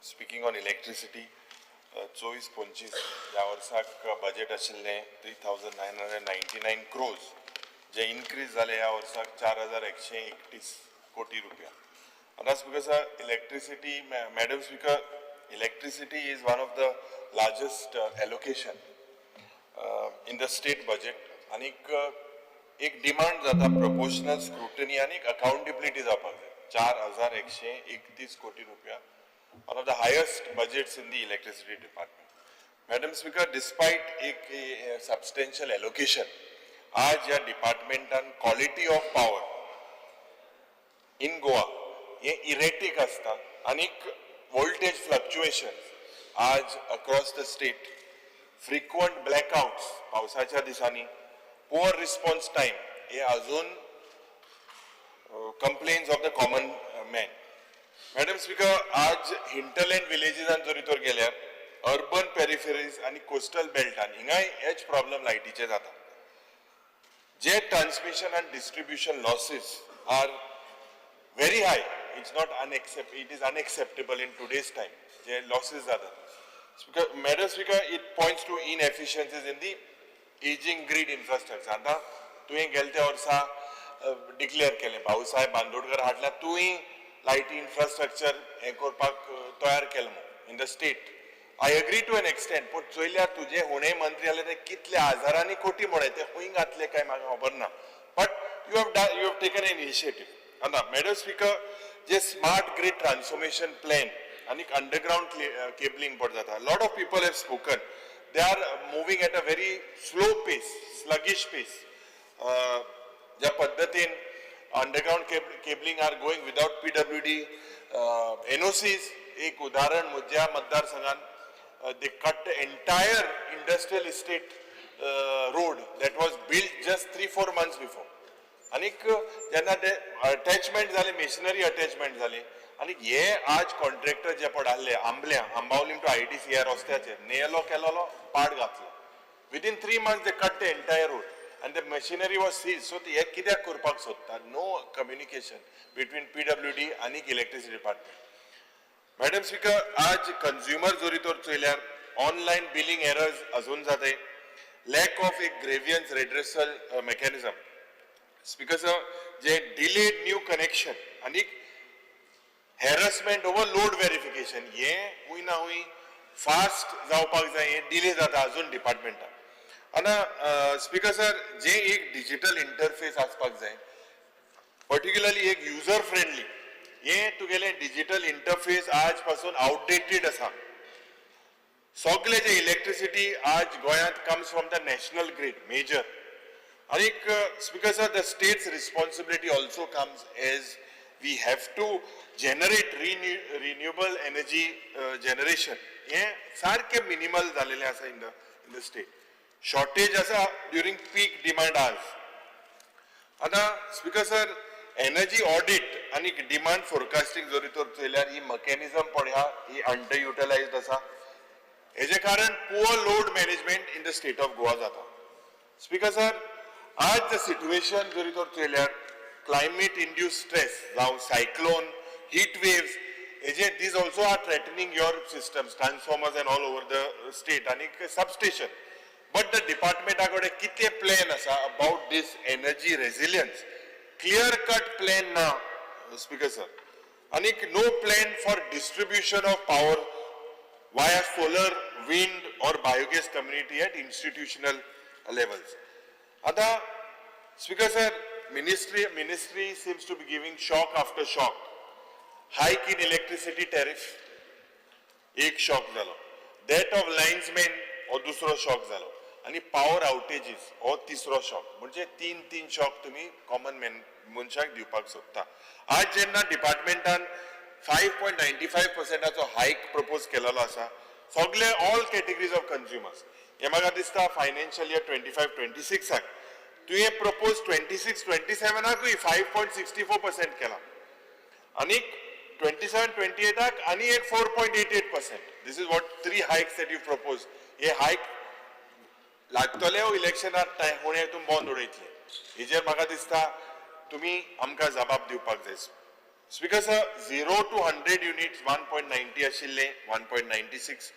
Speaking on electricity, 24-25 ह्या वर्साक budget आशिल्लें 3,999 crores, जे increase जाले ह्या वर्साक 4,131 कोटी रुपया. And that's because electricity, Madam Speaker, electricity is one of the largest allocation in the state budget. आणि एक डिमांड जाता proportional scrutiny आणि accountability जावपाक जाय. 4,131 कोटी रुपया. One of the highest budgets in the electricity department. Madam Speaker, despite a substantial allocation, आज या department and quality of power in Goa ये erratic असता आणि voltage fluctuations आज across the state, frequent blackouts पावसाच्या दिसांनी, poor response time हे अजून complaints of the common man. Madam Speaker, आज hinterland villages and जोरी तोर गेल्यार urban peripheries आणि coastal belt आणि हिंगाय हेच problem लायटीचे जाता. जे transmission and distribution losses are very high. It is unacceptable in today's time. जे losses जातात. Madam Speaker, it points to inefficiencies in the aging grid infrastructure. आता तुवें गेल्या वर्सा डिक्लेअर केलें भाऊसाहेब बांदोडकर हाडला तुवें लायटी इन्फ्रास्ट्रक्चर हे करपाक तयार केलें in the state. I agree to an extent, पण चोयल्यार तुझे होणे मंत्री आले ते कितले हजारांनी कोटी म्हणले ते हुंय घातले काय म्हाका खबर ना. But you have taken an initiative. आता Madam Speaker, जे smart grid transformation plan आणि underground cabling पड जाता. A lot of people have spoken. They are moving at a very slow pace, sluggish pace. ज्या पद्धतीन underground cabling are going without PWD, NOCs. एक उदाहरण मुझ्या मतदारसंघान they cut the entire industrial estate road that was built just 3-4 months before. आणि जेन्ना ते attachment जाले masonry attachment जाले आणि हे आज कॉन्ट्रॅक्टर जे पडाले आंबावली टू ITCR रस्त्याचेर नेलो केलो पाड घातलो. Within 3 months they cut the entire road. And the machinery was seized. So the कित्याक करपाक सोदता? No communication between PWD and electricity department. Madam Speaker, आज consumer जोरी तोर चोयल्यार online billing errors अजून जाते. Lack of a grievance redressal mechanism. Speaker sir, जे delayed new connection आणि harassment over load verification ये हुई ना हुई fast जावपाक जाय हे delay जाता अजून department. आणि स्पीकर सर जे एक डिजिटल इंटरफेस आसपाक जाय पर्टिक्युलरली एक युजर फ्रेंडली हे तुगेले डिजिटल इंटरफेस आज पासून आउटडेटेड आसा. सगळे जे इलेक्ट्रिसिटी आज गोंयांत comes from the national grid major आणि speaker sir the state's responsibility also comes as we have to generate renewable energy generation हे सारखे मिनिमल जालेले आसा इन द स्टेट. शॉर्टेज आसा ड्युरिंग पीक डिमांड आज. आता स्पीकर सर एनर्जी ऑडिट आणि demand forecasting जोरी तर चोयल्यार ही मेकॅनिझम पळया ही अंडर युटिलायज्ड आसा. हेजे कारण poor load management in the state of Goa जाता. स्पीकर सर आज द सिच्युएशन जोरी तर चोयल्यार क्लायमेट इंड्यूस स्ट्रेस जावं सायक्लोन हीट वेव्स हेजे these also are threatening your systems transformers and all over the state आणि substation. But the department agode किती plan asa about this energy resilience? Clear cut plan na, Speaker sir. And no plan for distribution of power via solar, wind or biogas community at institutional levels. Ada, Speaker sir, ministry seems to be giving shock after shock. Hike in electricity tariff, एक shock zalo. That of linesmen or दूसरो shock zalo. आणि power outages हो तिसरो shock म्हणजे तीन shock तुम्ही common man मनशाक दिवपाक सोदता. आज जेन्ना डिपार्टमेंटान 5.95% हायक प्रपोज केलेलो आसा सगळे ऑल कॅटेगरीज ऑफ कन्झ्युमर्स हे म्हाका दिसता फायनान्शियल इयर 25-26 तुवें प्रपोज 26-27 5.64% केला आणि 27-28 आणि एक 4.88%. This is what 3 hikes that you propose. हे हायक लागतले इलेक्शनार टायम होणे तुम बंद उडयतले हेजेर म्हाका दिसता तुम्ही आमकां जबाब दिवपाक जाय. Speaker sir, 0 to 100 units 1.90 आशिल्ले 1.96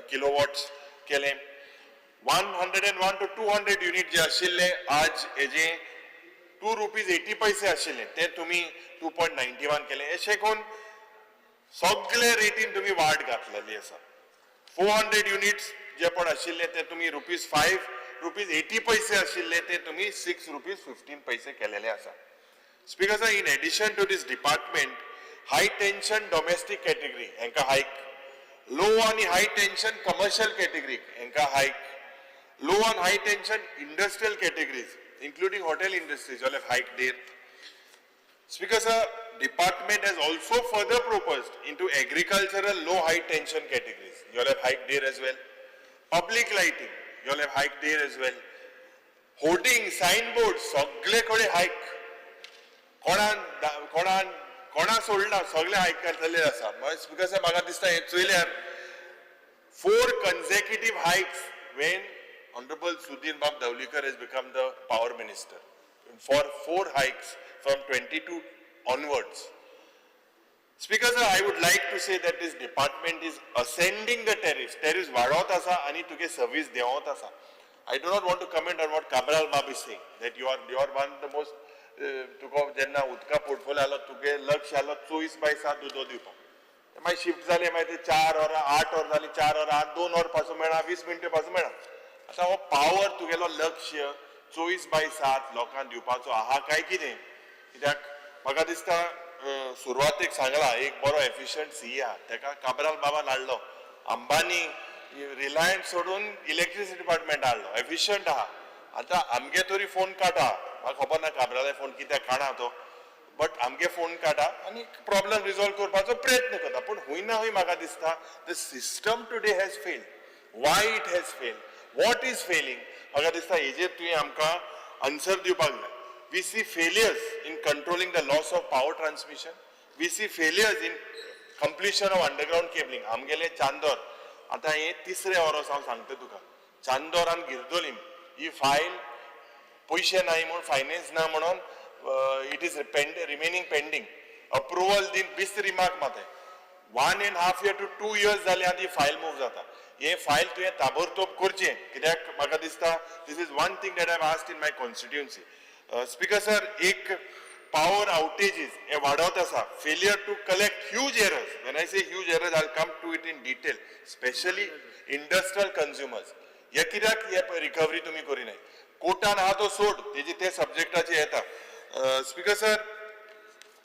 kilowatts केले. 101 to 200 unit जे आशिल्ले आज हेजे 2 rupees 80 पैसे आशिल्ले ते तुम्ही 2.91 केले. अशें करून सगळे रेटीन तुम्ही वाढ घातलेली आसा. 400 युनिट्स जे पण आशिल्ले ते तुम्ही ₹5 80 पैसे आशिल्ले ते तुम्ही ₹6.15 केलेले आसा. Speaker sir, in addition to this department, high tension domestic category enka hike, low and high tension commercial category enka hike, low and high tension industrial categories including hotel industries all have hiked there. Speaker sir, department has also further proposed into agricultural low high tension categories. You all have hiked there as well. Public lighting, you all have hiked there as well. Hoarding, signboards, सगळे कडे hike. कोणा सोडला सगळे आयकतले आसा. Speaker sir, म्हाका दिसता हे चोयल्यार 4 consecutive hikes when Honorable Sudhir Bab Dhawlikar has become the power minister. For 4 hikes from 22 onwards. Speaker sir, I would like to say that this department is ascending the tariffs. Tariffs वाढवत आसा आणि तुगे service देवत आसा. I do not want to comment on what Cabral Bab is saying, that you are one of the most तुका जेन्ना उदका portfolio आलो तुगे लक्ष आलो 24/7 उदो दिवपाक. मागीर शिफ्ट जाले मागीर ते 4 वर 8 वर जाली 4 वर 8 2 वर पासून मेळना 20 मिनिटां पासून मेळना. आता हो पावर तुगेलो लक्ष 24/7 लोकांक दिवपाचो आहा काय कितें? कित्याक म्हाका दिसता सुरवातेक सांगला एक बरो एफिशियंट सीई आहा तेका काबराल बाबा हाडलो. अंबानी रिलायन्स सोडून इलेक्ट्रिसिटी डिपार्टमेंट हाडलो. एफिशियंट आहा. आता आमगे तरी फोन काटा. म्हाका खबर ना काबराले फोन कित्याक काडा तो, बट आमगे फोन काडा आनी प्रॉब्लम रिजॉल्व करपाचो प्रयत्न करता. पूण हूंय ना हूंय म्हाका दिसता the system today has failed. Why it has failed, what is failing, म्हाका दिसता हेजेर तुवें आमकां आन्सर दिवपाक जाय. We see failures in controlling the loss of power transmission. We see failures in completion of underground cabling. आमगेले चांदोर आतां हे 3रे वरोस हांव सांगता तुका. चांदोर आनी गिरदोलीम ही फायल पैसे नाही म्हणून फायनान्स ना म्हणून it is remaining pending. Approval दिन 20 रिमार्क माताय 1.5 year to 2 years जाले आधी फायल मूव जाता. हे फायल तुवें ताबडतोब करचें. कित्याक म्हाका दिसता this is one thing that I have asked in my constituency. Speaker sir, एक पावर आउटेजेस हे वाडत आसा. Failure to collect huge arrears. When I say huge arrears I will come to it in detail. Specially industrial consumers. हे कित्याक हे recovery तुमी करिनाय? कोर्टान आहा तो सोड, तेजे ते सब्जेक्टाचे येता. Speaker sir,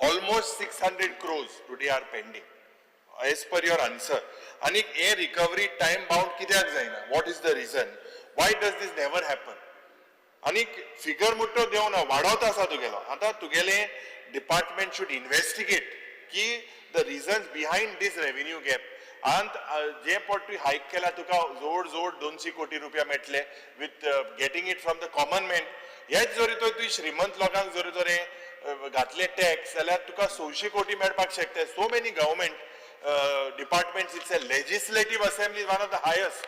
almost 600 crores today are pending as per your answer. आणि हे रिकवरी टाइम बाउंड कित्याक जायना? What is the reason? Why does this never happen? आणि फिगर मुट्टो देवना वाडवत आसा तुगेलो. आता तुगेले डिपार्टमेंट शुड इन्व्हेस्टिगेट की the reasons behind this revenue gap. आणि जे पण तू हाईक केला तुका जोड 200 कोटी रुपया मेळटले with getting it from the common man. हेच जरी तो तुवें श्रीमंत लोकांक जरी जर घातले टॅक्स जाल्यार तुका 100 कोटी मेळपाक शकता. So many government departments. It's a legislative assembly, one of the highest.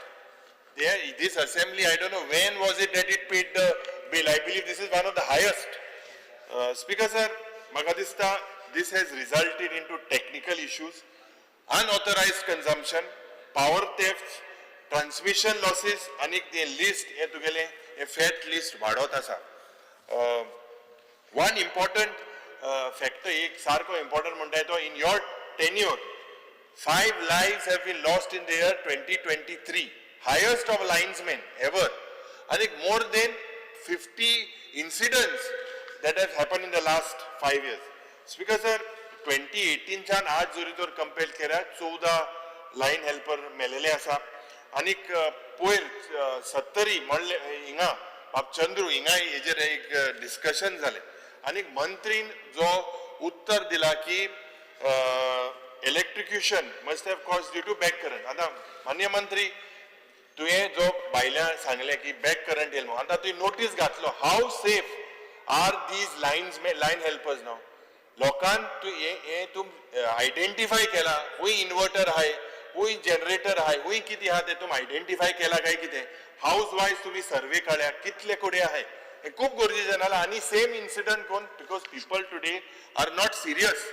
This assembly, I don't know when was it that it paid the bill. I believe this is one of the highest. Speaker sir, म्हाका दिसता this has resulted into technical issues, unauthorized consumption, power thefts, transmission losses, आणि ते list हे तुगेले हे fact list वाडत आसा. One important factor एक सारको इम्पॉर्टंट म्हणटा तो in your tenure 5 lives have been lost in the year 2023. Highest of linesmen ever. I think more than 50 incidents that have happened in the last 5 years. Speaker sir, 2018 च्यान आज जरी तर compare केल्यार 14 line helper मेलेले आसा. आणि पयर 70 म्हणले हिंगा चंद्रू हिंगा हेजेर एक डिस्कशन जाले. आणि मंत्रीन जो उत्तर दिला की electrocution must have caused due to back current. आता मान्य मंत्री तुवें जो भायल्या सांगले की बॅक करंट येयलो म्हणून, आता तुवें नोटीस घातलो. How safe are these line helpers नाव? लोकांक तूं आयडेंटिफाय केला हुंय इन्वर्टर आहाय, हुंय जनरेटर आहाय, हुंय कितें आहा तें तुमी आयडेंटिफाय केला काय कितें? हाऊस वायज तुम्ही सर्वे काढल्या कितले कोडे आहाय हे खूप गरजेचं झालं. आणि सेम इन्सिडंट कोण because people today are not serious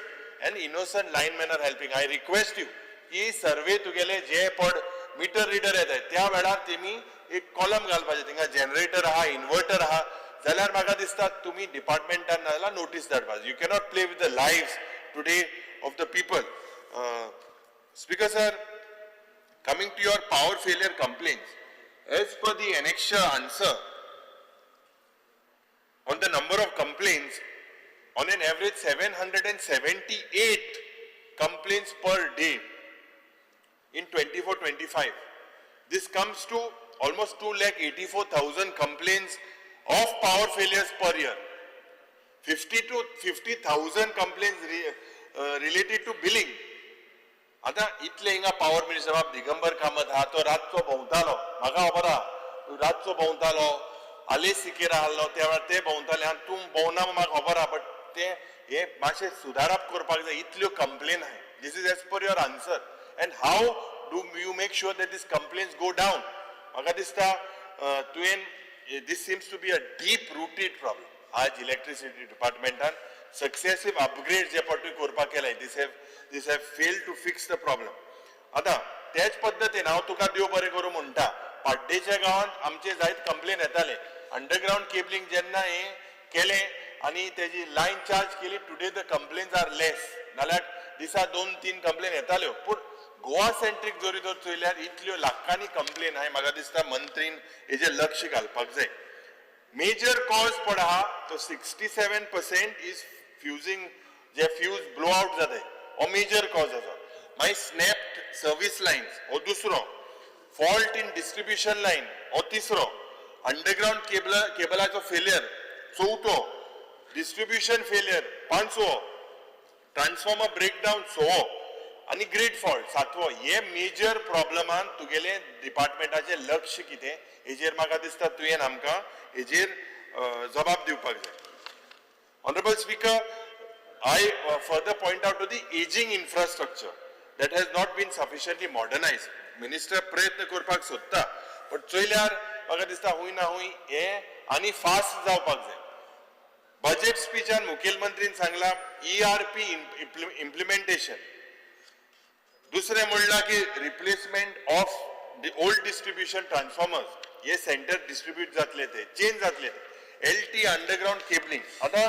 and innocent linemen are helping. I request you, की सर्वे तुगेले जे पड मीटर रीडर येता त्या वेळार तेमी एक कॉलम घालपाचे, थिंगा जनरेटर आहा, इन्वर्टर आहा, जाल्यार म्हाका दिसता तुम्ही डिपार्टमेंटान नाजाल्यार नोटीस धाडपाची. You cannot play with the lives today of the people. Speaker sir, coming to your power failure complaints, as per the annexure answer on the number of complaints, on an average 778 complaints per day in 24-25. This comes to almost 2,84,000 complaints of power failures per year. 50,000 complaints related to billing. आता इतले हिंगा power minister बाब दिगंबर कामत हा तो रातचो भोंवतालो, म्हाका खबर आहा रातचो भोंवतालो, आले सिकेरा आहलो त्या वेळार ते भोंवताले आनी तूं भोंवना म्हाका खबर आहा, बट ते हे मातशें सुदारप करपाक जाय. इतल्यो कंप्लेन आहाय. This is as per your answer. And how do you make sure that this complaints go down? म्हाका दिसता तुवें this seems to be a deep rooted problem. आज इलेक्ट्रिसिटी डिपार्टमेंटान सक्सेसिव अपग्रेड जे पडटी करपाक केलाय, this have failed to fix the problem. आता त्याच पद्दतीन हांव तुका देव बरें करूं म्हणटा, पाड्डेच्या गांवांत आमचे जायत कंप्लेन येताले. अंडरग्राउंड केबलिंग जेन्ना हे केले आनी तेजी लायन चार्ज केली, टुडे द कंप्लेन्स आर लेस. नाल्यार दिसा 2-3 कंप्लेन येताल्यो, पूण गोवा सेंट्रीक जरी तर चोयल्यार इतल्यो लाखांनी कंप्लेन आहाय. म्हाका दिसता मंत्रीन हेजेर लक्ष घालपाक जाय. मेजर कॉज पड आहा तो 67% इज फ्युजिंग, जे फ्यूज ब्लो आउट जाताय हो मेजर कॉज आसा. मागीर स्नॅप्ड सर्विस लायन्स हो दुसरो, फॉल्ट इन डिस्ट्रीब्युशन लायन हो तिसरो, अंडरग्राउंड केबलाचो फेलियर चौथो, डिस्ट्रीब्युशन फेलियर पांचवो, ट्रान्सफॉर्मर ब्रेकडावन सवो आनी ग्रीड फॉल्ट सातवो. हे मेजर प्रॉब्लमान तुगेले डिपार्टमेंटाचे लक्ष कितें हेजेर म्हाका दिसता तुवें आमकां हेजेर जबाब दिवपाक जाय. Honorable Speaker, I further point out to the aging infrastructure that has not been sufficiently modernized. Minister प्रयत्न करपाक सोदता, पण चोयल्यार म्हाका दिसता हुंय ना हुंय हे आनी फास्ट जावपाक जाय. बजेट स्पीचान मुखेलमंत्रीन सांगला ERP इम्प्लिमेंटेशन. दुसरे म्हणला की replacement of the old distribution transformers, हे सेंटर डिस्ट्रीब्यूट जातले, ते चेंज जातले. LT अंडरग्राउंड केबलिंग आता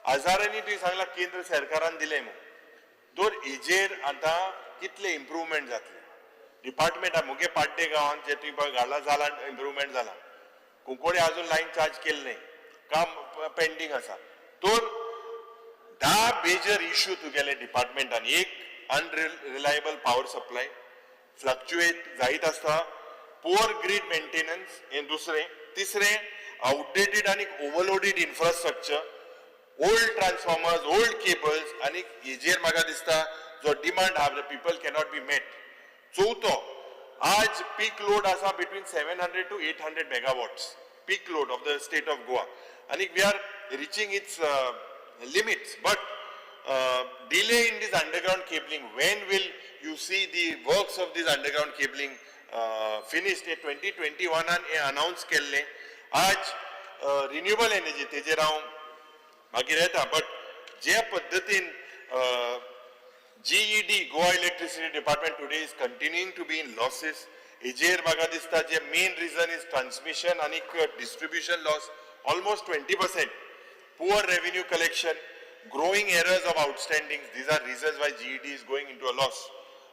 हजारांनी तुवें सांगला केंद्र सरकारान दिले म्हणून, तर हेजेर आता कितले इम्प्रुवमेंट जातले. डिपार्टमेंटा मुगे पाड्डे गांवांत जे तुवें घाला जाला इम्प्रुवमेंट जाला, कुंकोडे अजून लायन चार्ज केले नाही, काम पेंडिंग आसा. तर 10 मेजर इश्यू तुगेले डिपार्टमेंटान. एक अनरिलायबल पावर सप्लाय, फ्लक्च्युएट जायत आसता, पुअर ग्रीड मेंटेनन्स हे दुसरे. तिसरे आउटडेटेड आणि overloaded infrastructure, old transformers, old cables आनी हेजेर म्हाका दिसता जो डिमांड आहा the people cannot be met. चौथो, आज पीक लोड आसा between 700 to 800 megawatts peak load of the state of Goa, आनी we are reaching its limits, but delay in this underground cabling. When will you see the works of this underground cabling finished? 2021 and announced केले. आज renewable energy तेजेर हांव मागीर येता, but जे पद्धतीन GED Goa Electricity Department today is continuing to be in losses. हेजेर म्हाका दिसता जे main reason is transmission and distribution loss, almost 20%. Poor revenue collection, growing errors of outstandings. These are reasons why GED is going into a loss.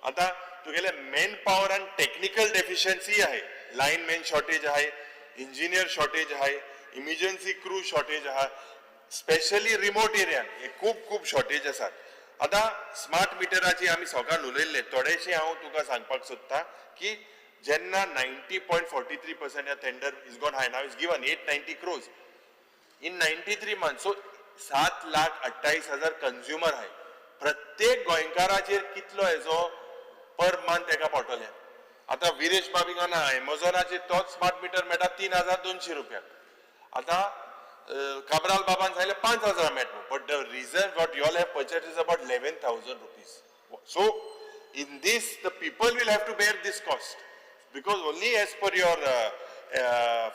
आता तुगेले manpower and technical deficiency आहे, lineman shortage आहे, engineer shortage आहे, emergency crew shortage आहे, especially remote area हे खूप shortage आसात. आता स्मार्ट मिटराची आम्ही सकाळ उलयल्ले, थोडेशे हांव तुका सांगपाक सोदता की जेन्ना 90.43% या tender is gone high, now is given 890 crores in 93 months. So 7,28,000 consumer आहे. प्रत्येक गोंयकाराचेर कितलो हेजो पर मंथ एका पडटले. आता विरेश बाबिंगाना एमेझॉनाचेर तोच स्मार्ट मिटर मेळटा 3,200 रुपयाक. आता काबराल बाबान सांगले 5,000 मेळटा, but the reason what you all have purchased is about 11,000 rupees. So in this the people will have to bear this cost, because only as per your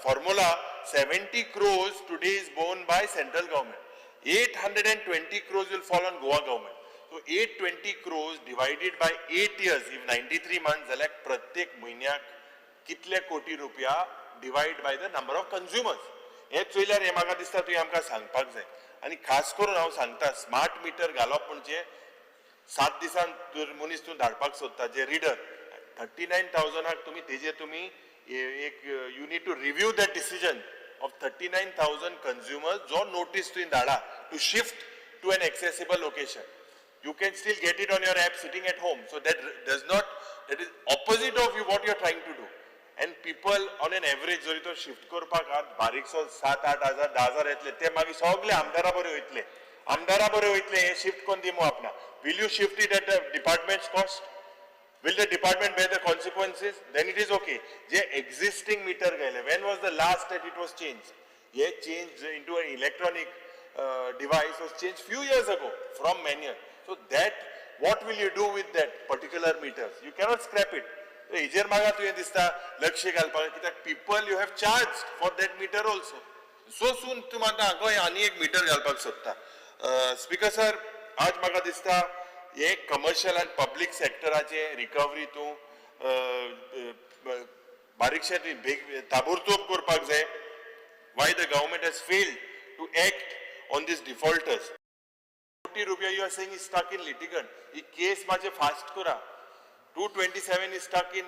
formula 70 crores today is borne by central government, 820 crores will fall on Goa government. So 820 crores divided by 8 years, if 93 months, जाल्यार प्रत्येक म्हयन्याक कितले कोटी रुपया divide by the number of consumers. हे चोयल्यार हे म्हाका दिसता तुवें आमकां सांगपाक जाय. आनी खास करून हांव सांगता, स्मार्ट मिटर घालप म्हणजे 7 दिसान मनीस तूं धाडपाक सोदता जे रिडर 39,000 तुम्ही एक you need to review that decision of 39,000 consumers जो notice तुवें धाडा to shift to an accessible location. You can still get it on your app sitting at home. So that is opposite of you what you are trying to do. And people on an average जरी तो shift करपाक बारीकसो 7-8 हजार 10,000 येतले ते मागीर सगळे आमदारा बरे वयतले हे शिफ्ट कोण दिमो आपणा. Will you shift it at the department's cost? Will the department bear the consequences? Then it is okay. जे existing meter gaile, when was the last that it was changed? ये changed into an electronic device was changed few years ago from manual. So that, what will you do with that particular meters? You cannot scrap it. हेजेर म्हाका तुवें दिसता लक्ष घालपाक, कित्याक people you have charged for that meter also. So soon तूं म्हणटा गोंय आनी एक मीटर घालपाक सोदता. स्पीकर सर, आज म्हाका दिसता हे कमर्शियल एंड पब्लिक सेक्टराचे रिकवरी तूं बारीकशे ताबडतोब करपाक जाय. Why the government has failed to act on these defaulters? कोटी रुपया you are saying is stuck in litigant. ही केस मातशे फास्ट करा. 227 is stuck in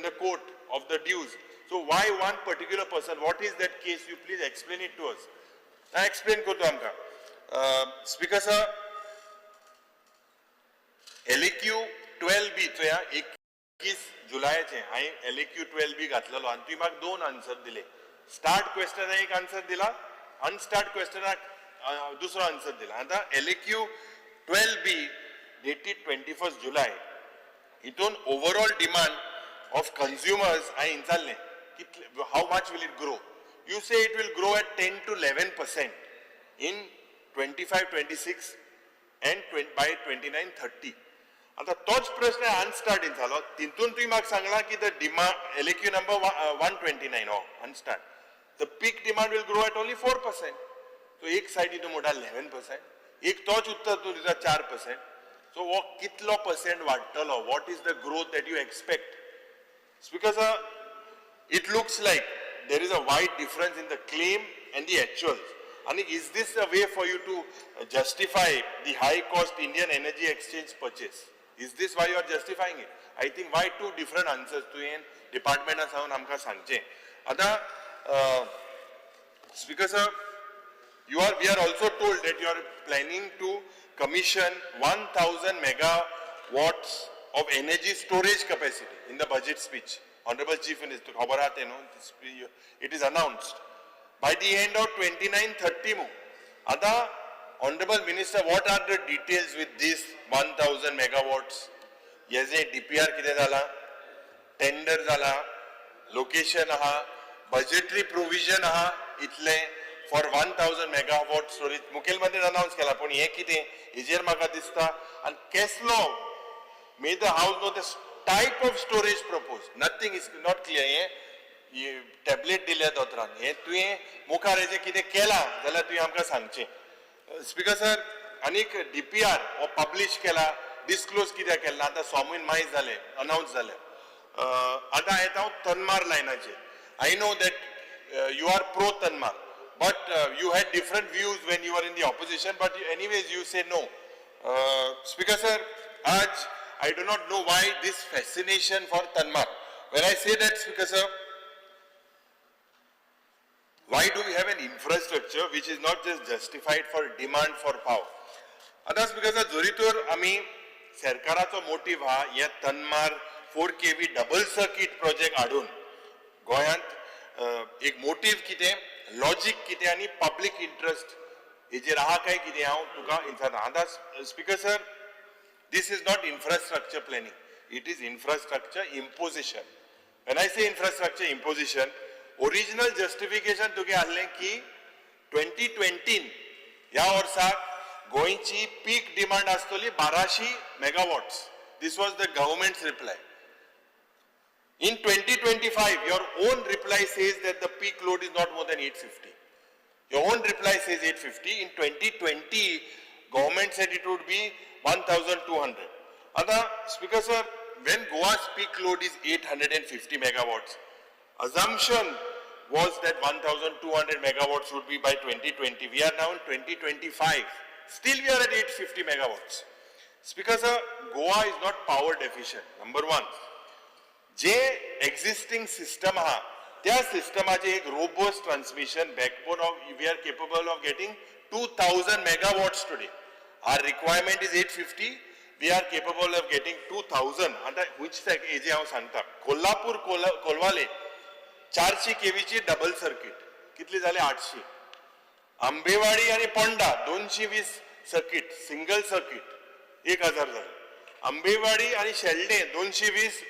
the court of the dues. So why one particular person? What is that case? You please explain it to us. I explain करतो आमकां. Speaker sir, LAQ 12B चो या 21 जुलायाचे हांवें LAQ 12B घातलेलो आनी तुवें म्हाका 2 answer दिले. Start क्वेश्चनाक एक आन्सर दिला, अनस्टार्ट क्वेश्चनाक दुसरो आन्सर दिला. आतां LAQ 12B dated 21st July. हितून overall demand of consumers हांवें विचारलें how much will it grow? You say it will grow at 10 to 11% in 25-26 and by 29-30. आता तोच प्रश्न अनस्टार्ट जालो. तितून तुवें म्हाका सांगला की द डिमांड LAQ number 129 हो unstarred. The peak demand will grow at only 4%. So एक साइड तूं म्हणटा 11%, एक तोच उत्तर तूं दिता 4%. So वो कितलो percent वाडटलो? What is the growth that you expect? Because it looks like there is a wide difference in the claim and the actuals. And is this a way for you to justify the high cost Indian Energy Exchange purchase? Is this why you are justifying it? I think why two different answers to in department asaun amka sangche. Ada Speaker sir, we are also told that you are planning to commission 1,000 megawatts of energy storage capacity in the budget speech. Honorable Chief Minister, it is announced by the end of 29-30. Ada Honorable Minister, what are the details with this 1,000 megawatts? Yes, DPR kide zala, tender zala, location aha, budgetary provision aha, itle for 1,000 megawatt storage. Mukhyamantri announce kela, पण हे कितें हेजेर म्हाका दिसता. And Keslo made the house know the type of storage proposed. Nothing is not clear. हे tablet दिल्या दोतरान. हे तुवें मुखार हेजे कितें केला जाल्यार तुवें आमकां सांगचें. Speaker sir, आनीक DPR हो publish केला, disclose कित्याक केला आतां स्वामीन मायज जाले, announce जाले. आतां येता हांव तनमार लायनाचेर. I know that you are pro Tanmar. But you had different views when you were in the opposition, but anyways you say no. Speaker sir, I do not know why this fascination for Tanmar. When I say that, Speaker sir, why do we have an infrastructure which is not just justified for demand for power? आता Speaker sir, जोरीतोर आमी सरकाराचो motive हा या Tanmar 4 kV double circuit project हाडून गोंयांत एक motive कितें logic कितें आनी पब्लिक इंटरेस्ट हेजेर आहा काय कितें हांव तुका विचारना. आतां speaker sir, this is not infrastructure planning, it is infrastructure imposition. When I say infrastructure imposition, original justification तुगे आहलें की 2020 ह्या वर्साक गोंयची पीक डिमांड आसतली 1200 megawatts. This was the government's reply. In 2025, your own reply says that the peak load is not more than 850. Your own reply says 850. In 2020, government said it would be 1200. आता speaker sir, when Goa's peak load is 850 megawatts, assumption was that 1200 megawatts would be by 2020. We are now in 2025. Still we are at 850 megawatts. Speaker sir, Goa is not power deficient. Number one, जे existing system हा, त्या सिस्टमाचे एक robust transmission backbone of, we are capable of getting 2000 megawatts today. Our requirement is 850. We are capable of getting 2000. And which side AJ हांव सांगता, Kolhapur Colvale 400 kV ची double circuit कितली झाले 800. आंबेवाडी आणि पोंडा 220 सर्किट सिंगल सर्किट 1000 झाले. आंबेवाडी आणि शेल्डे 220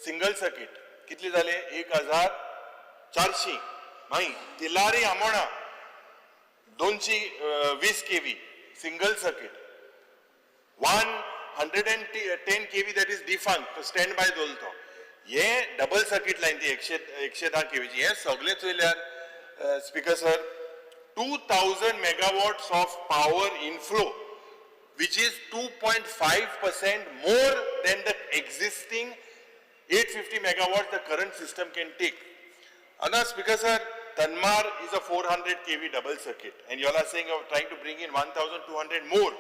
सिंगल सर्किट कितली झाले 1400. नाही Tilari Amona 220 kV single circuit, 110 kV that is defunct, so standby dolto. ये double circuit line ती 110 kV ची. ये सगळे चोयल्यार speaker sir 2000 megawatts of power inflow, which is 2.5% more than the existing 850 megawatts the current system can take. Another speaker sir, Tanmar is a 400 kV double circuit, and you all are saying of trying to bring in 1200 more.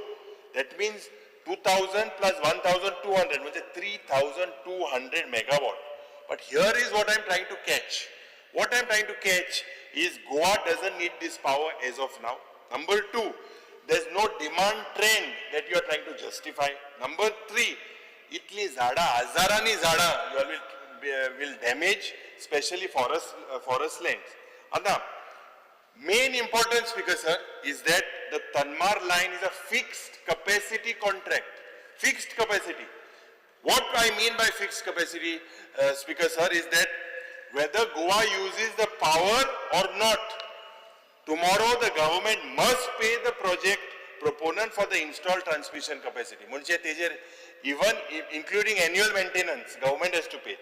That means 2000 plus 1200, which is 3200 megawatt. But here is what I am trying to catch. What I am trying to catch is Goa doesn't need this power as of now. Number two, there is no demand trend that you are trying to justify. Number three, itli zada, azarani zada, you all will damage, especially forest lands. And the main importance, speaker sir, is that the Tanmar line is a fixed capacity contract. Fixed capacity. What I mean by fixed capacity, speaker sir, is that whether Goa uses the power or not, tomorrow the government must pay the project proponent for the installed transmission capacity. Even including annual maintenance, government has to pay.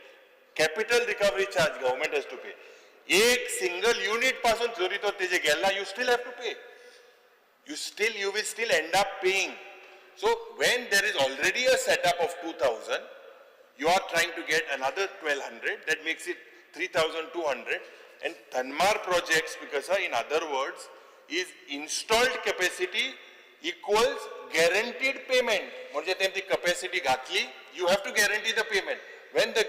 Capital recovery charge, government has to pay. एक single unit पासून जरी तो तेजे गेला, you still have to pay. You will still end up paying. So when there is already a setup of 2000, you are trying to get another 1200, that makes it 3200. And Tanmar projects, because in other words, is installed capacity equals guaranteed payment. म्हणजे तेम ती capacity घातली, you have to guarantee the payment. When the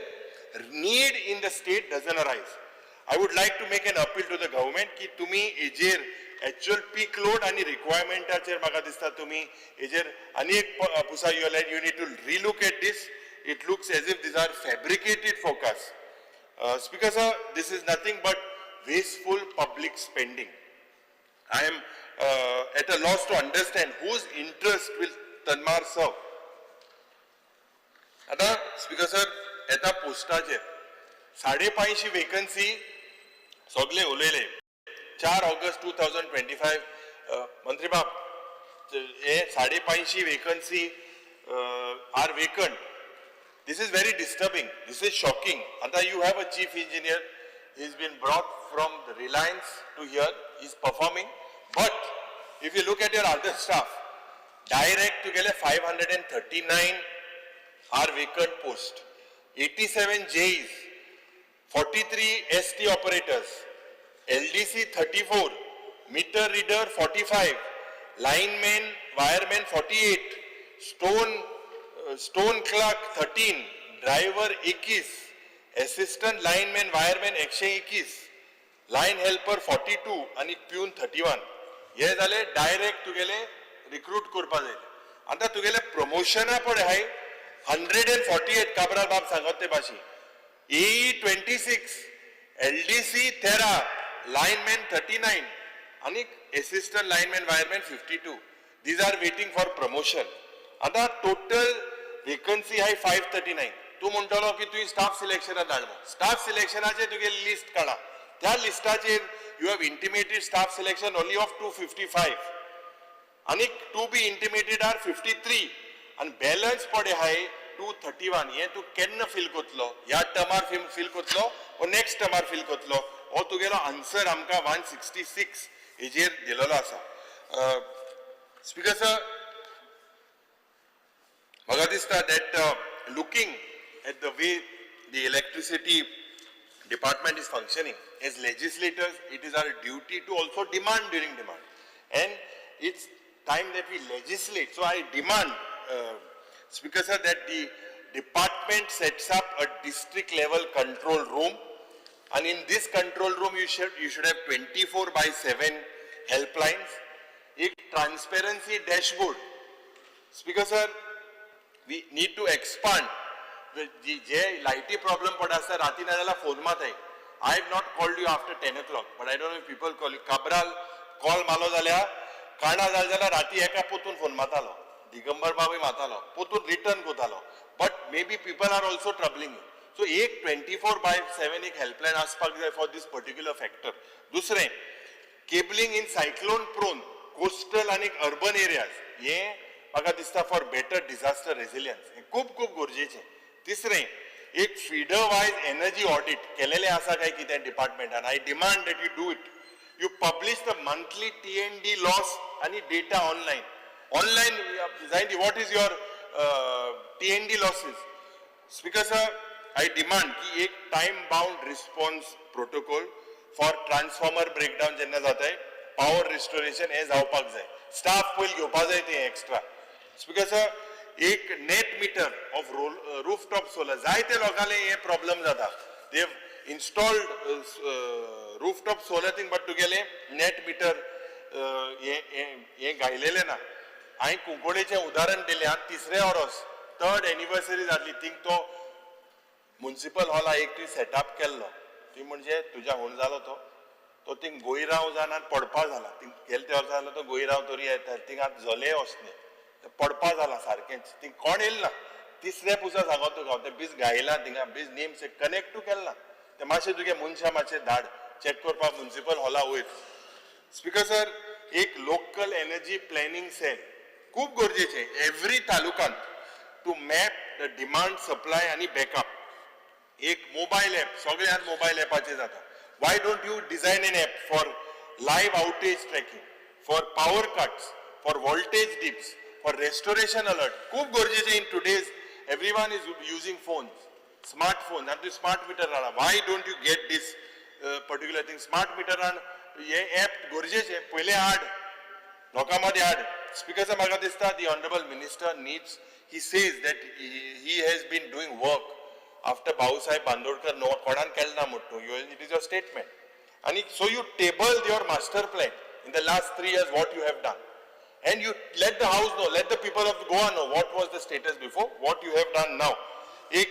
need in the state doesn't arise, I would like to make an appeal to the government ki tumi ejer actual peak load and requirement acher maga dista tumi ejer anek pusa you need to relook at this. It looks as if these are fabricated forecasts. Speaker sir, this is nothing but wasteful public spending. I am at a loss to understand whose interest will Tanmar serve. आता speaker sir, एता पोस्टाचे 550 vacancy सगळे उलयले. 4 August 2025 मंत्री बाब हे 550 vacancy are vacant. This is very disturbing. This is shocking. And you have a chief engineer. He's been brought from the Reliance to here. He's performing. But if you look at your other staff, direct to get 539 are vacant post. 87 JEs, 43 ST operators, LDC 34, meter reader 45, lineman, wireman 48, stone clerk 13, driver 21, assistant lineman, wireman 121, line helper 42 and pune 31. हे झाले direct तुगेले recruit करपा जाय. आता तुगेले प्रमोशना पडे हाय 148 काबरा बाब सांगत ते भाशी. AE 26, LDC 13, lineman 39 and assistant lineman wireman 52. These are waiting for promotion. आता total vacancy हाय 539. तू म्हणटलो की तू स्टाफ सिलेक्शन धाडलो. स्टाफ सिलेक्शनाचे तुगे लिस्ट काढा. त्या लिस्टाचेर you have intimated staff selection only of 255 and to be intimated are 53 and balance pade hai 231. ye tu kenna fill kotlo ya termar fill kotlo or next termar fill kotlo or tugelo answer amka 166 ejer dilalo asa. Speaker sir, म्हाका दिसता that looking at the way the electricity department is functioning, as legislators, it is our duty to also demand during demand. And it's time that we legislate. So I demand, Speaker Sir, that the department sets up a district level control room. And in this control room, you should have 24/7 helplines, a transparency dashboard. Speaker Sir, we need to expand. जे लायटी problem पडा आसता राती नाजाल्यार phone माताय. I have not called you after 10 o'clock, but I don't know if people call you. Cabral call मालो जाल्यार काणा जाल्यार राती एका पोतून फोन मातालो. दिगंबर बाबूय मातालो. पोतून रिटर्न कोतालो. But maybe people are also troubling you. So एक 24/7 एक हेल्पलाइन आसपाक जाय for this particular factor. दुसरें, cabling in cyclone prone coastal आणि urban areas. हे म्हाका दिसता for better disaster resilience. हे खूप गरजेचें. तिसरें, एक फीडर वाइज एनर्जी ऑडिट केलेले आसा काय कितें डिपार्टमेंटान. I demand that you do it. You publish the monthly T&D loss आणि data online. Online, Zaindi, what is your T&D losses? Speaker sir, I demand की एक time bound response protocol for transformer breakdown जेन्ना जाताय, power restoration हे जावपाक जाय. Staff पयली घेवपाक जाय ते extra. Speaker sir, एक net metre of rooftop solar जायते लोकांले हे प्रॉब्लेम जाता. They have installed rooftop solar thing but तुगेले नेट मीटर हे गायलेले ना. हांवें कुंकोडेचें उदाहरण दिलें. आज तिसरे वरोस 3rd एनिवर्सरी जातली. थिंग तो म्युनिसिपल हॉला एक ती सेटअप केल्लो. ती म्हणजे तुज्या होण जालो तो थिंग गोयराव जावन पडपा जाला. थिंग गेले ते वर्सा जालो तो गोयराव तरी येता. थिंग आतां झोले वचने पडपा जाला सारकेंच. थिंग कोण येयला ना. तिसऱ्या पुसा सांगतो तुका ते बीज गायला थिंगा बीज नेम से कनेक्ट केला. ते मातशें तुगे मनशां मातशें धाड चेक करपाक म्युनिसिपल हॉला वयर. स्पीकर सर, एक लोकल एनर्जी प्लॅनिंग सेल खूप गरजेचें एव्हरी तालुकांत to map the demand supply आनी बॅकअप. एक मोबायल ॲप सगळ्यात मोबायल ॲपाचेर जाता. Why don't you design an app for live outage tracking, for power cuts, for voltage dips, for restoration alert. खूप गरजेचे. in today's everyone is using phones, smartphones, and the smart meter rana. Why don't you get this particular thing smart meter and हे app गरजेचे. पहिले हाड लोकांमध्ये हाड. Speaker sir, म्हाका दिसता the honorable minister needs, he says that he has been doing work after Bausaib Bandodkar no कोणान केल ना म्हणतो. It is your statement. And so you tabled your master plan in the last 3 years what you have done. And you let the house know, let the people of Goa know what was the status before, what you have done now. A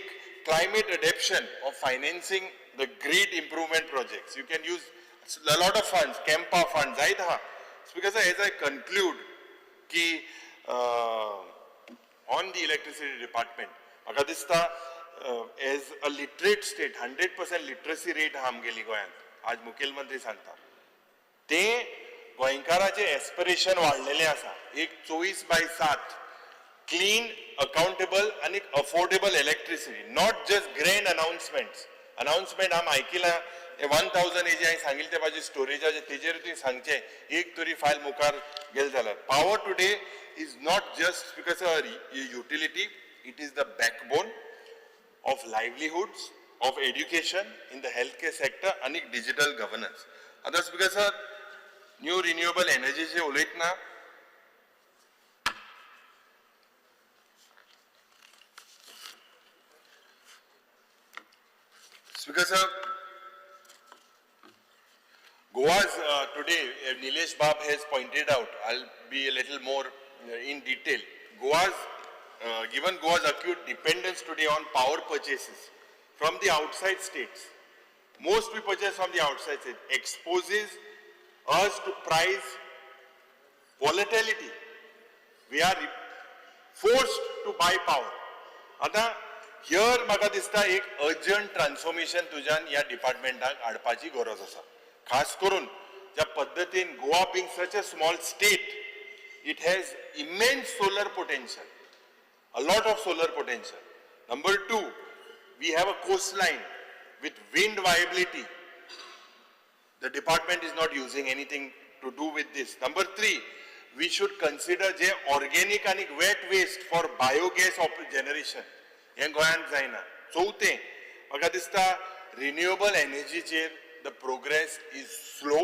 climate adaptation of financing the grid improvement projects. You can use a lot of funds, Kempa funds, because as I conclude, ki, on the electricity department, Agadista, as a literate state, 100% literacy rate hamgeli goyan. Aaj Mukhയമंत्री सांगता. ते गोंयकाराचे aspiration वाढलेले आसा. एक 24/7 clean, accountable आणि affordable electricity. Not just grand announcement आम आयकिला 1000 हेजे हांवें सांगिल्लें ते म्हाजे स्टोरेजाचे तेजेर तुवें सांगचें एक तरी फायल मुखार गेले जाल्यार. Power today is not just because a utility, it is the backbone of livelihoods, of education in the health care sector आणि digital governance. Others because new renewable एनर्जीचे उलयतना Speaker sir, Goa's today, Nilesh Bab has pointed out, I'll be a little more in detail. Given Goa's acute dependence today on power purchases from the outside states, most we purchase from the outside states, exposes us to price volatility. We are forced to buy power. आता here म्हाका दिसता एक urgent transformation तुज्यान ह्या डिपार्टमेंटाक हाडपाची गरज आसा. खास करून ज्या पद्धतीन Goa being such a small state, it has immense solar potential, a lot of solar potential. Number 2, we have a coastline with wind viability. The department is not using anything to do with this. Number 3, we should consider जे organic आणि wet waste for biogas generation हे गोंयांत जायना. चौथे म्हाका दिसता renewable एनर्जीचेर the progress is slow,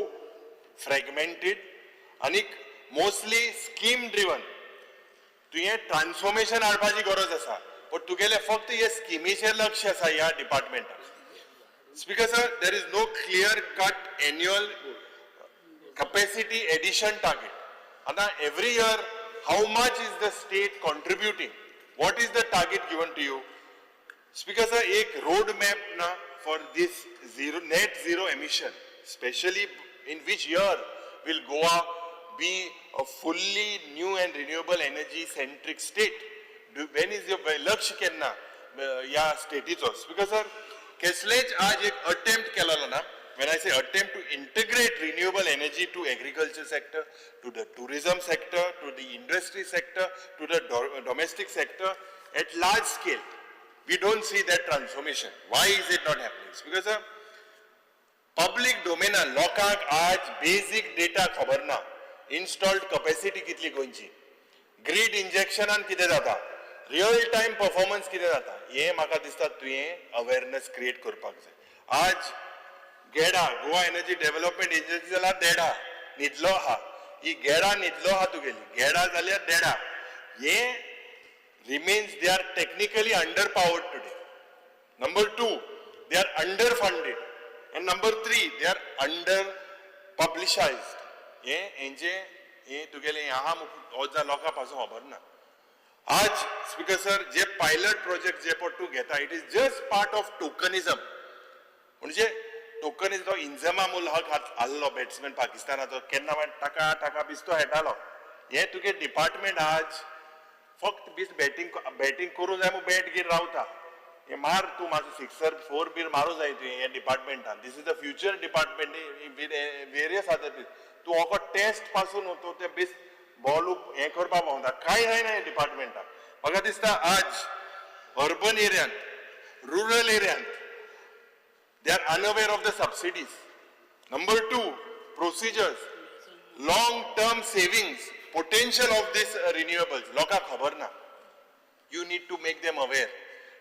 fragmented आणि मोस्टली स्कीम ड्रिवन. तुवें ट्रान्सफॉर्मेशन हाडपाची गरज आसा, पण तुगेले फक्त हे स्किमीचेर लक्ष आसा ह्या डिपार्टमेंटान. Speaker sir, there is no clear-cut annual capacity addition target. And every year, how much is the state contributing? What is the target given to you? Speaker sir, एक road map na for this net zero emission, especially in which year will Goa be a fully new and renewable energy centric state? When is your lakshya kenna या स्टेटीचो? Speaker sir, केसलेच आज एक attempt केलेलो ना. When I say attempt to integrate renewable energy to agriculture sector, to the tourism sector, to the industry sector, to the domestic sector at large scale, we don't see that transformation. Why is it not happening? Because public domain लोकांक आज basic data खबर ना. Installed capacity कितली गोंयची, grid injection कितें जाता, real time performance कितें जाता, हे म्हाका दिसता तुवें अवेरनेस क्रिएट करपाक जाय. आज गेडा गोवा एनर्जी डेव्हलपमेंट एजन्सी जाल्यार देडा न्हिदलो आहा, ही गेडा न्हिदलो आहा तुगेली, गेडा जाल्यार देडा. हे remains they are technically under powered today. Number 2, they are under funded. And number 3, they are under publicised. हे तुगेले आहा ओजा लोकां पासून खबर ना. आज स्पीकर सर जे पायलट प्रोजेक्ट जे पटू घेता, it is just part of tokenism. म्हणजे टोकनिझम इंजमामुल हक आल्लो बॅट्समॅन पाकिस्तानाचो केन्ना टाका टाका बिस्तो हेटालो. हे तुगे डिपार्टमेंट आज फक्त बीस बॅटिंग करूं जाय मग बॅट घेवन रावता. हे मार तूं माझो 6 or 4 बीर मारूं जाय तुवें हे डिपार्टमेंटान. This is the future department versus other. तूं हो टेस्ट पासून होतो ते बीस बॉल हे करपाक पावता, कांय जायना हे डिपार्टमेंटान. म्हाका दिसता आज अर्बन एरियांत, रुरल एरियांत they are unaware of the subsidies. Number 2, procedures, long term savings, potential of this renewables लोकांक खबर ना. You need to make them aware.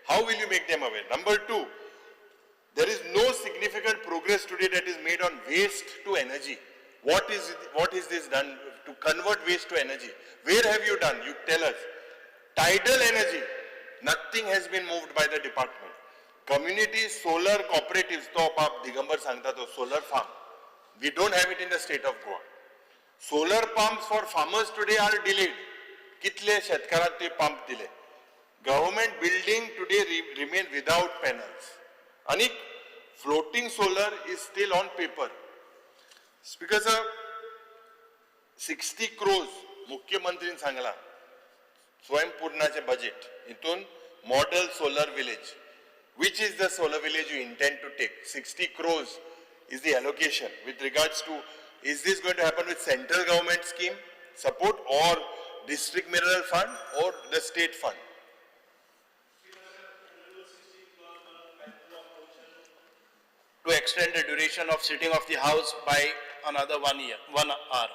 How will you make them aware? Number 2, there is no significant progress today that is made on waste to energy. What is this done to convert waste to energy? Where have you done? You tell us. Tidal energy, nothing has been moved by the department. Community solar cooperatives, तो आप दिगंबर सांगता तो solar farm, we don't have it in the state of Goa. Solar pumps for farmers today are delayed. कितले शेतकारांक ते pump दिले. Government building today remain without panels. आणि floating solar is still on paper. Speaker sir, 60 crores मुख्यमंत्रीन सांगला स्वयंपूर्णाचे budget. हितून model solar village. Which is the solar village you intend to take? 60 crores is the allocation. With regards to, is this going to happen with central government scheme support or district mineral fund or the state fund? To extend the duration of sitting of the house by another 1 year, 1 hour.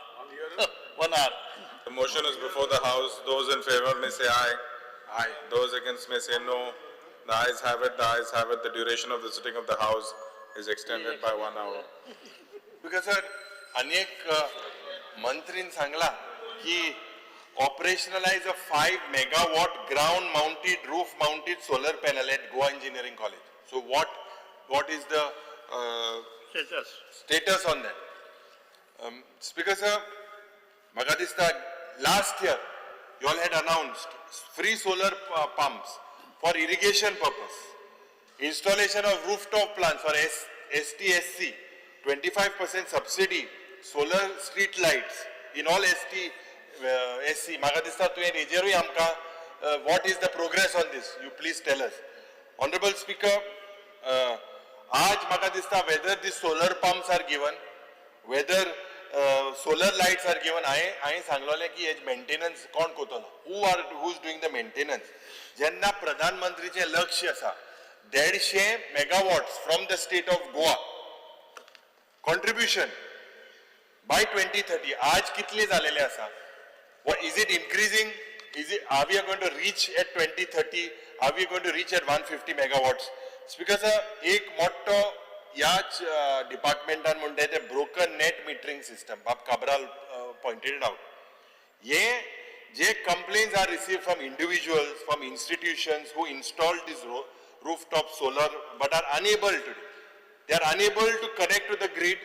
1 hour. The motion is before the House. Those in favor may say aye. Aye. Those against may say no. The ayes have it. The ayes have it. The duration of the sitting of the House is extended by 1 hour. Because sir, अनेक मंत्रीन सांगला की operationalize a 5 megawatt ground mounted, roof mounted solar panel at Goa Engineering College. So what is the status on that? Speaker sir, म्हाका दिसता last year you all had announced free solar pumps for irrigation purpose, installation of rooftop plants for STSC, 25% subsidy, solar street lights in all SC. म्हाका दिसता तुवें हेजेरूय आमकां what is the progress on this? You please tell us. Honorable Speaker, आज म्हाका दिसता whether the solar pumps are given, whether solar lights are given, हांवें सांगलोलें की hedge maintenance कोण करतलो? Who is doing the maintenance? जेन्ना प्रधानमंत्रीचे लक्ष्य आसा 150 megawatts from the state of Goa contribution by 2030, आज कितले जालेले आसा? What is it increasing? Are we going to reach at 2030? Are we going to reach at 150 megawatts? Speaker sir, एक मोठो याच डिपार्टमेंटान म्हणटा ते ब्रोकन नेट मीटरिंग सिस्टम. बाब Cabral pointed it out. जे complaints are received from individuals, from institutions who installed this rooftop solar but are unable to. They are unable to connect to the grid.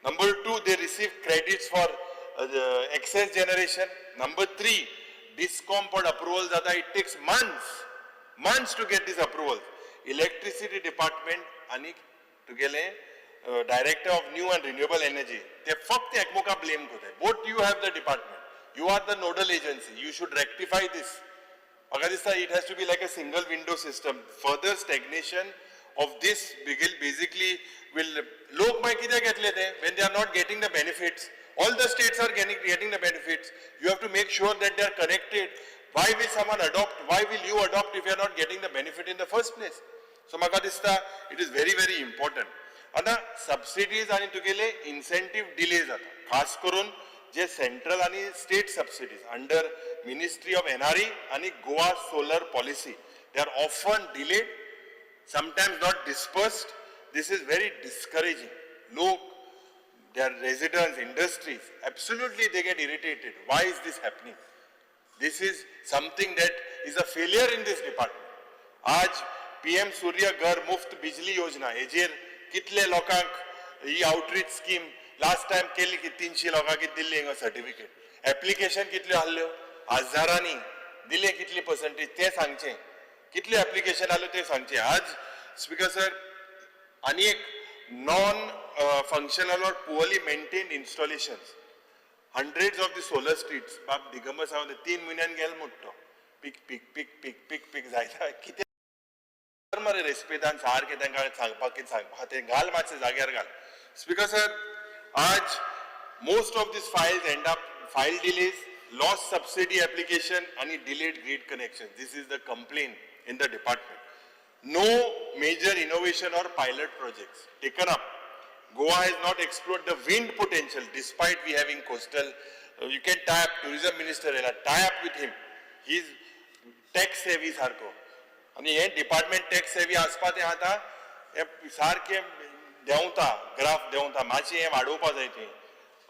Number two, they receive credits for excess generation. Number three, DISCOM pod approval zata, it takes months to get these approvals. Electricity department आणि तुगेले director of new and renewable energy, they फक्त एकमेका blame करतात. Both you have the department. You are the nodal agency. You should rectify this. It has to be like a single window system. Further stagnation of this basically will lok mai kidya घेतले ते when they are not getting the benefits. All the states are getting the benefits. You have to make sure that they are connected. Why will someone adopt? Why will you adopt if you are not getting the benefit in the first place? So it is very, very important. आता subsidies आणि तुगेले incentive delays जाता. खास करून जे central आणि state subsidies under Ministry of NRE आणि Goa Solar Policy, they are often delayed, sometimes not dispersed. This is very discouraging. Look, their residents, industries, absolutely they get irritated. Why is this happening? This is something that is a failure in this department. आज PM Surya Ghar Muft Bijli Yojana, हेजेर कितले लोकांक ही outreach scheme last time केली की 300 लोकांक दिल्ली हिंगा certificate. Application कितल्यो आहल्यो? हजारांनी. दिले कितली पर्सेंटेज ते सांगचे. कितले एप्लिकेशन आहल्यो ते सांगचे. आज स्पीकर सर आणि एक non-functional or poorly maintained installations. Hundreds of the solar streets. बाप दिगंबर सावंत 3 महिन्यान गेल म्हणतो. पिक जायता. किती मरे रेस्पेदान सारखे तांकां सांगपाक कितें सांगपाक ते घाल मातशे जाग्यार घाल. स्पीकर सर, आज most of these files end up file delays, lost subsidy application and delayed grid connections. This is the complaint in the department. No major innovation or pilot projects taken up. Goa has not explored the wind potential despite we having coastal. You can tie up tourism minister, tie up with him. He is tech savvy sarko. आणि हे department tax सेवी आसपा ते आता हे सारखे देंवता graph देंवता मातशें हे वाडोवपा जाय थंय.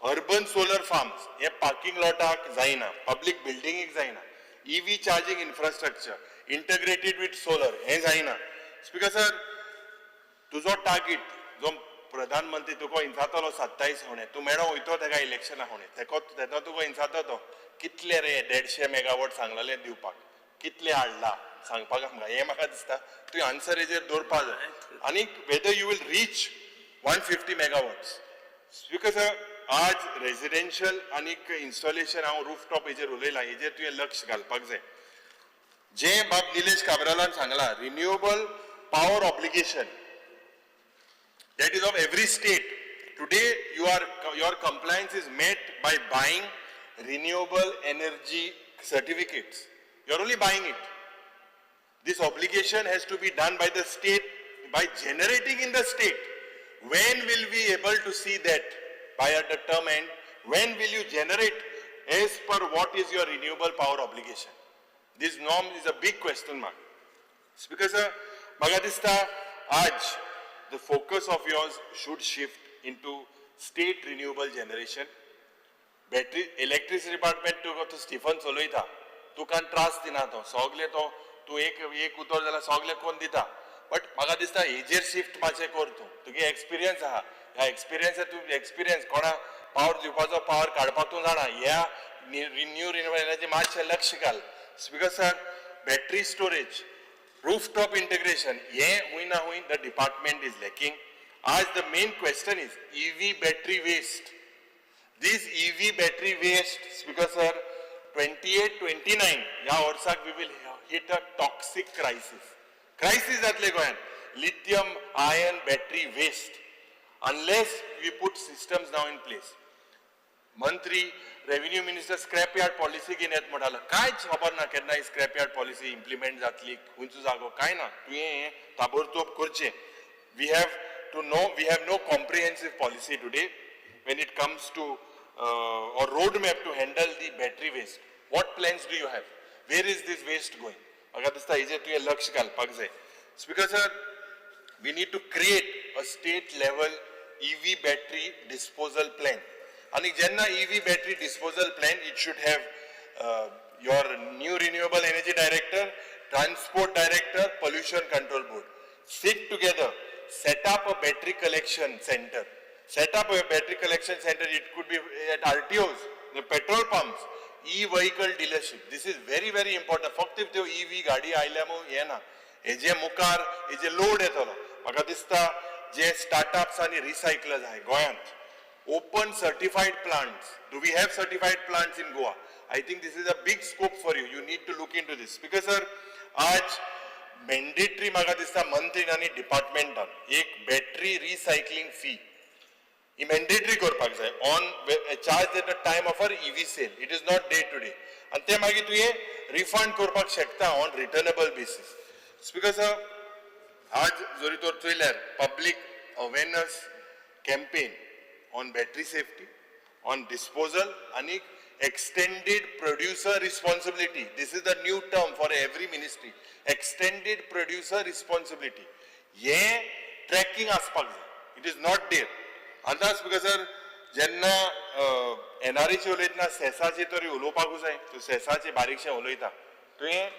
अर्बन सोलर फार्म्स हे पार्किंग लॉटाक जायना, पब्लीक बिल्डिंगीक जायना, EV charging infrastructure integrated with solar हे जायना. स्पीकर सर, तुजो टार्गेट जो प्रधानमंत्री तुका इंचातलो 27 होणे, तू मेळो वयतो तेका इलेक्शना होणे, तेका तुका इंचातो तो कितले रे 150 मेगावॉट सांगलेले दिवपाक, कितले हाडला सांगपाक म्हाका हे म्हाका दिसता तू आन्सर हेजेर दवरपा जाय. आनी whether you will reach 150 megawatts. Speaker sir, आज रेजिडेन्शियल आनी इन्स्टॉलेशन हांव रूफटॉप हेजेर उलयलां, हेजेर तुवें लक्ष घालपाक जाय. जे बाब निलेश काब्रालान सांगला, renewable power obligation that is of every state. Today your compliance is met by buying renewable energy certificates. You are only buying it. This obligation has to be done by the state, by generating in the state. When will we able to see that by at the term end? When will you generate as per what is your renewable power obligation? This norm is a big question mark. Because म्हाका दिसता आज the focus of yours should shift into state renewable generation. Battery, electricity department to Stephen चलयता, तुका त्रास दिना तो, सगळे तो तू एक उतर जाल्यार सगळे कोण दिता. बट म्हाका दिसता हेजेर शिफ्ट मातशें कर तूं. तुगे एक्सपिरियन्स आहा, ह्या एक्सपिरियन्स कोणा पावर दिवपाचो पावर काडपाक तूं जाणा, ह्या रिन्युएबल एनर्जी मातशें लक्ष घाल. Because sir, battery storage, rooftop integration, the department is lacking. As the main question is EV battery waste. This EV battery waste, because sir, 28-29, ya orsak we will hit a toxic crisis. Crisis atle goyan, lithium ion battery waste. Unless we put systems now in place. मंत्री, revenue minister scrap yard policy घेवन येत म्हणटालो. कांयच खबर ना केन्ना ही scrap yard policy implement जातली, खंयचो जागो, कांय ना. तुवें ताबडतोब करचें. We have no comprehensive policy today when it comes to or roadmap to handle the battery waste. What plans do you have? Where is this waste going? म्हाका दिसता हेजेर तुवें लक्ष घालपाक जाय. Speaker sir, we need to create a state level EV battery disposal plan. And jenna EV battery disposal plan, it should have your new renewable energy director, transport director, pollution control board. Sit together, set up a battery collection center. Set up a battery collection center. It could be at RTOs, the petrol pumps, e-vehicle dealership. This is very, very important. फक्त if the EV गाडी आयल्यामू हे ना. हे जे मुखार, हे जे load येतलो. म्हाका दिसता जे startups आणि recyclers आहे गोंयांत. Open certified plants. Do we have certified plants in Goa? I think this is a big scope for you. You need to look into this. Because sir, आज mandatory म्हाका दिसता मंत्रीन आणि डिपार्टमेंटान एक battery recycling fee ही mandatory करपाक जाय on charge at the time of our EV sale. It is not day to day. आणि ते मागीर तुवें refund करपाक शकता on returnable basis. Because sir, आज जरी तर चोयल्यार public awareness campaign on battery safety, on disposal, and extended producer responsibility. This is the new term for every ministry. Extended producer responsibility. ये tracking aspak जाय. It is not there. Andas because sir, jenna NRH उलयतना सेसाचे तरी उलोवपाकूच जाय. तो सेसाचे बारीकशें उलयता. तुवें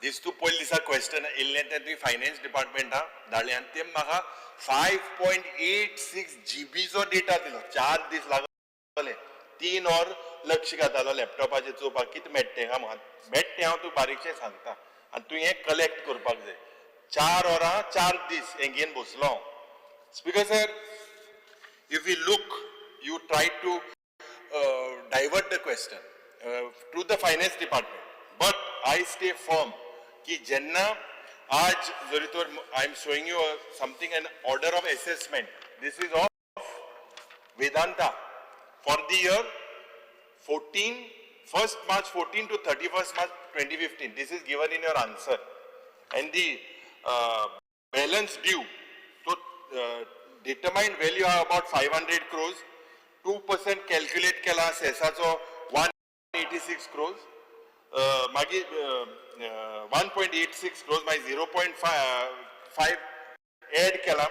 दिसतू पयले दिसा क्वेश्चन येयल्लें तें तुवें फायनान्स डिपार्टमेंटा धाडलें आनी तें म्हाका 5.86 GB चो डेटा दिलो. 4 दीस लागले. 3 और लक्ष घातालो लॅपटॉपाचेर चोवपाक कितें मेट्टें काय म्हाका. मेट्टें हांव तुका बारीकशें सांगता. आनी तुवें हें कलेक्ट करपाक जाय. 4 वरां 4 दीस हें घेवन बसलो हांव. Because sir, if we look, you try to divert the question to the finance department. But I stay firm. Ki jenna aaj zoritor, I am showing you something, an order of assessment. This is of Vedanta for the year 1st March 14 to 31st March 2015. This is given in your answer. And the balance due. So determined value are about 500 crores. 2% calculate kela sesacho 186 crores. Magi 1.86 crores by 0.5 add kela.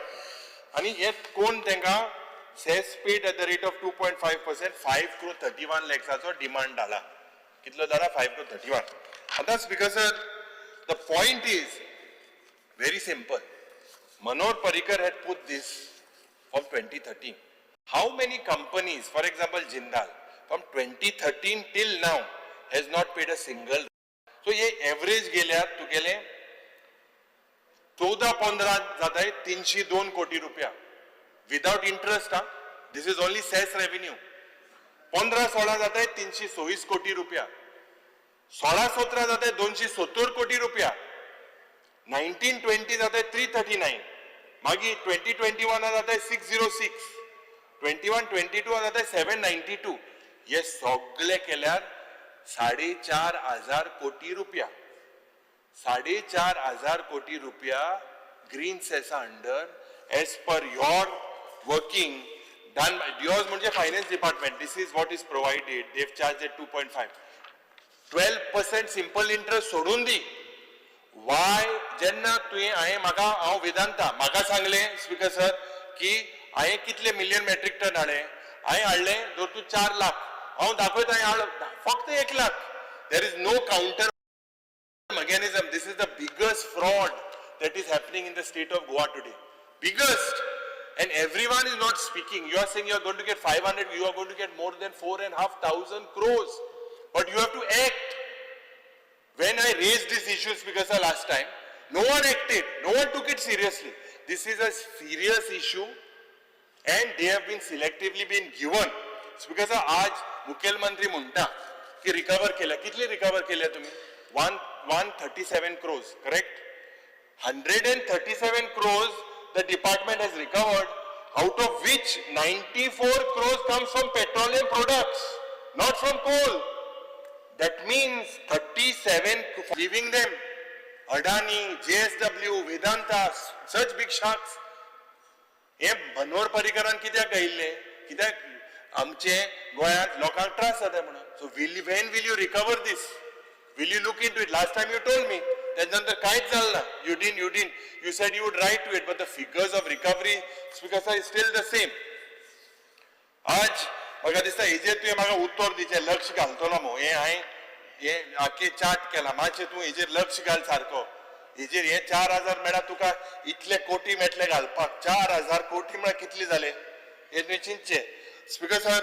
Ani yet kon tenga cess paid at the rate of 2.5%, 5 crore 31 lakhs also demand dala. Kitlo dala 5 crore 31. And that's because the point is very simple. Manor Parrikar had put this from 2013. How many companies, for example Jindal, from 2013 till now has not paid a single. So ye average गेल्या तुगेले 14-15 जाताय 302 कोटी रुपया without interest. This is only cess revenue. 15-16 जाताय 326 कोटी रुपया. 16-17 जाताय 270 कोटी रुपया. 19-20 जाताय 339. मागी 20-21 जाताय 606. 21-22 जाताय 792. ये सगळे केल्यार 4,500 कोटी रुपया. 4,500 कोटी रुपया green cess under as per your working done by yours म्हणजे finance department. This is what is provided. They've charged at 2.5. 12% simple interest सोडून दी. Why जेन्ना तुवें हांवें म्हाका हांव वेदांता म्हाका सांगलें स्पीकर सर की हांवें कितले मिलियन मेट्रीक टन हाडले. हांवें हाडलें जर तूं 4 लाख हांव दाखयता हांवें फक्त 1 lakh. There is no counter mechanism. This is the biggest fraud that is happening in the state of Goa today. Biggest. And everyone is not speaking. You are saying you are going to get 500, you are going to get more than 4,500 crores. But you have to act. When I raised these issues because the last time, no one acted. No one took it seriously. This is a serious issue and they have been selectively been given. Because आज मुख्यमंत्री म्हणता की recover केल्या. कितले recover केल्या तुम्ही? 137 crores, correct? 137 crores the department has recovered, out of which 94 crores comes from petroleum products, not from coal. That means 37 leaving them. Adani, JSW, Vedanta, such big sharks. हे मनोहर पर्रीकरान कित्याक गायिल्ले? कित्याक आमचे गोंयांत लोकांक त्रास जाता म्हणून. So when will you recover this? Will you look into it? Last time you told me. त्याच्यानंतर काहीच झालं ना. You didn't. You said you would write to it, but the figures of recovery, Speaker sir, is still the same. आज म्हाका दिसता हेजेर तुवें म्हाका उत्तर दिचें लक्ष घालतलो मो हे आख्खे चार्ट केला मातशें तूं हेजेर लक्ष घाल सारको. हेजेर हे 4,000 मेळा तुका इतले कोटी मेळटले घालपाक. 4,000 कोटी म्हळ्यार कितले जाले हे तुवें चिंतचें. Speaker sir,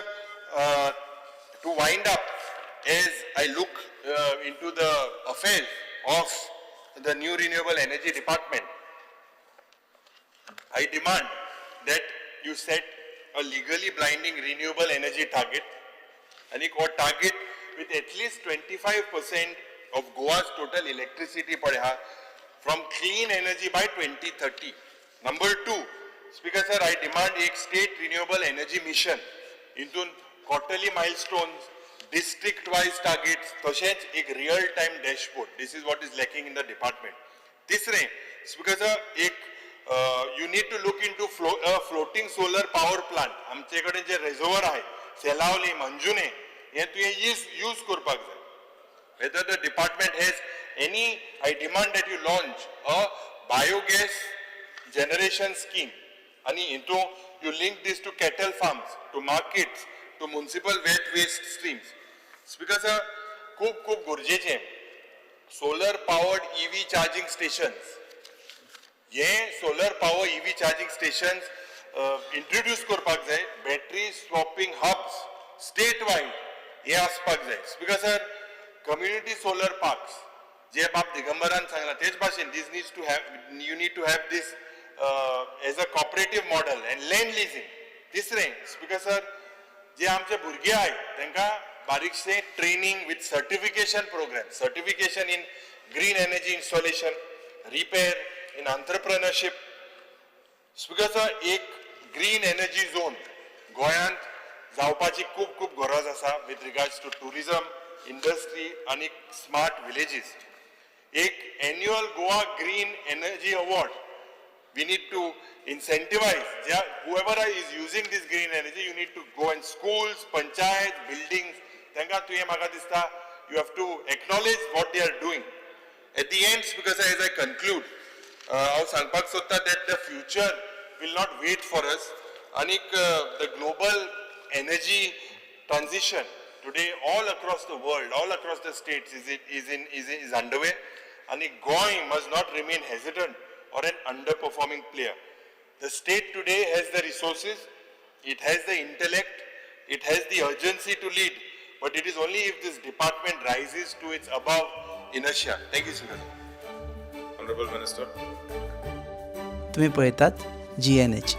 to wind up, as I look into the affairs of the new renewable energy department, I demand that you set a legally blinding renewable energy target, and a target with at least 25% of Goa's total electricity from clean energy by 2030. Number two, Speaker sir, I demand a state renewable energy mission into quarterly milestones, district-wise targets, तशेंच एक real-time dashboard. This is what is lacking in the department. तिसरे, Speaker sir, you need to look into floating solar power plant. आमचे कडेन जे reservoir आहे, सेलावली, मंजुने, हे तुवें use करपाक जाय. Whether the department has any, I demand that you launch a biogas generation scheme. And you link this to cattle farms, to markets, to municipal wet waste streams. Speaker sir, खूप गरजेचें solar powered EV charging stations. हे solar power EV charging stations introduce करपाक जाय. Battery swapping hubs statewide हे आसपाक जाय. Speaker sir, community solar parks जे बाब दिगंबरान सांगला तेच भाशेन you need to have this as a cooperative model and land leasing. तिसरें, Speaker sir, जे आमचे भुरगे आहाय तांकां बारीकशें training with certification program, certification in green energy installation, repair, in entrepreneurship. Speaker sir, एक green energy zone गोंयांत जावपाची खूप गरज आसा with regards to tourism, industry and smart villages. एक annual Goa Green Energy Award. We need to incentivize whoever is using this green energy. You need to go in schools, panchayat, buildings. You have to acknowledge what they are doing. At the end, because as I conclude, I'll Sanpak Sutta that the future will not wait for us. Anik, the global energy transition today all across the world, all across the states is underway. Anik, Goa must not remain hesitant or an underperforming player. The state today has the resources, it has the intellect, it has the urgency to lead, but it is only if this department rises to its above inertia. Thank you, Speaker. Honorable Minister. तुम्ही पळयतात GNH.